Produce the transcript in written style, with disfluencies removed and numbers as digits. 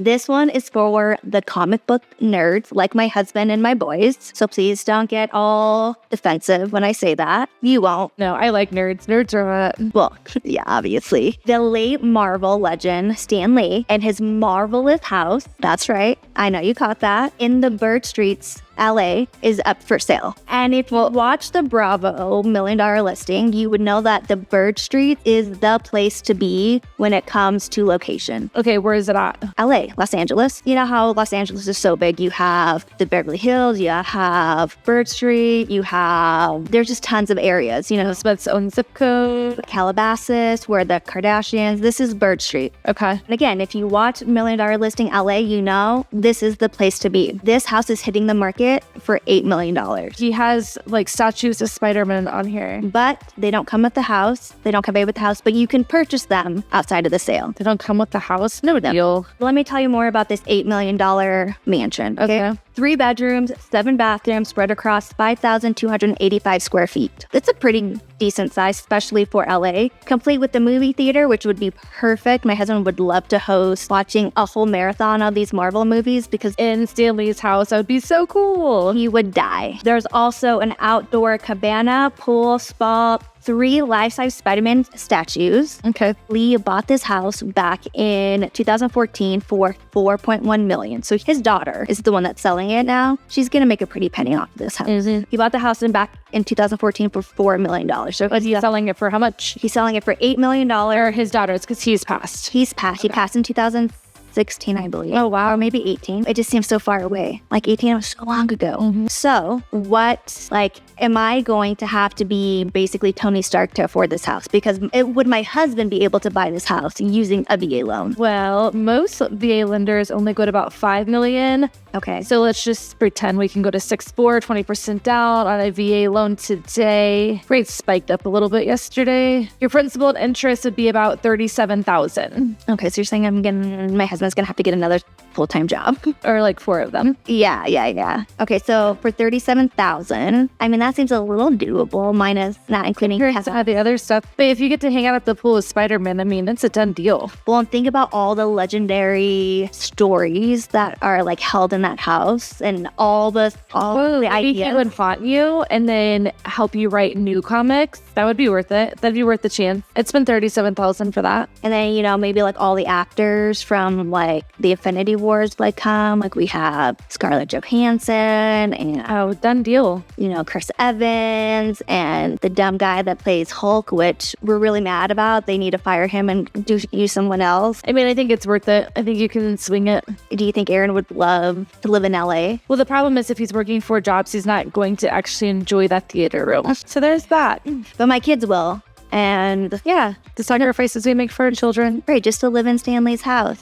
This one is for the comic book nerds, like my husband and my boys. So please don't get all defensive when I say that. You won't. No, I like nerds. Nerds are Well, yeah, obviously. The late Marvel legend, Stan Lee, and his marvelous house, that's right, I know you caught that, in the Bird Streets, LA, is up for sale. And if you watch the Bravo $1 million listing, you would know that the Bird Street is the place to be when it comes to location. Okay, where is it at? LA, Los Angeles. You know how Los Angeles is so big? You have the Beverly Hills, you have Bird Street, there's just tons of areas, Smith's own zip code. Calabasas, where the Kardashians, this is Bird Street. Okay. And again, if you watch $1 million listing LA, you know this is the place to be. This house is hitting the market for $8 million. He has statues of Spider-Man on here. But they don't come with the house. They don't come with the house, but you can purchase them outside of the sale. They don't come with the house? No deal. Let me tell you more about this $8 million mansion. Okay. 3 bedrooms, 7 bathrooms, spread across 5,285 square feet. That's a pretty decent size, especially for LA. Complete with the movie theater, which would be perfect. My husband would love to host watching a whole marathon of these Marvel movies because in Stan Lee's house, that would be so cool. He would die. There's also an outdoor cabana, pool, spa, 3 life-size Spider-Man statues. Okay. Lee bought this house back in 2014 for $4.1 million. So his daughter is the one that's selling it now. She's gonna make a pretty penny off of this house. Mm-hmm. He bought the house back in 2014 for $4 million. So he's selling it for how much? He's selling it for $8 million. Or his daughter's, because he's passed. He's passed. Okay. He passed in 2016, I believe. Oh, wow. Or maybe 18. It just seems so far away. 18 was so long ago. Mm-hmm. So am I going to have to be basically Tony Stark to afford this house? Because would my husband be able to buy this house using a VA loan? Well, most VA lenders only go to about $5 million. Okay. So let's just pretend we can go to 6.4, 20% down on a VA loan today. Rates spiked up a little bit yesterday. Your principal and interest would be about $37,000. Okay, so you're saying my husband's gonna have to get another full-time job. Or 4 of them. Yeah. Okay, so for $37,000, that seems a little doable, minus not including the other stuff. But if you get to hang out at the pool with Spider-Man, it's a done deal. Well, and think about all the legendary stories that are held in that house and all the ideas. He would haunt you and then help you write new comics. That would be worth it. That'd be worth the chance. It's been $37,000 for that. And then, maybe all the actors from the Infinity Wars come. We have Scarlett Johansson and done deal. Chris Evans and the dumb guy that plays Hulk, which we're really mad about. They need to fire him and use someone else. I think it's worth it. I think you can swing it. Do you think Aaron would love to live in LA? Well, the problem is if he's working 4 jobs, he's not going to actually enjoy that theater room. So there's that. But my kids will. And yeah, the sacrifices we make for our children. Right, just to live in Stan Lee's house.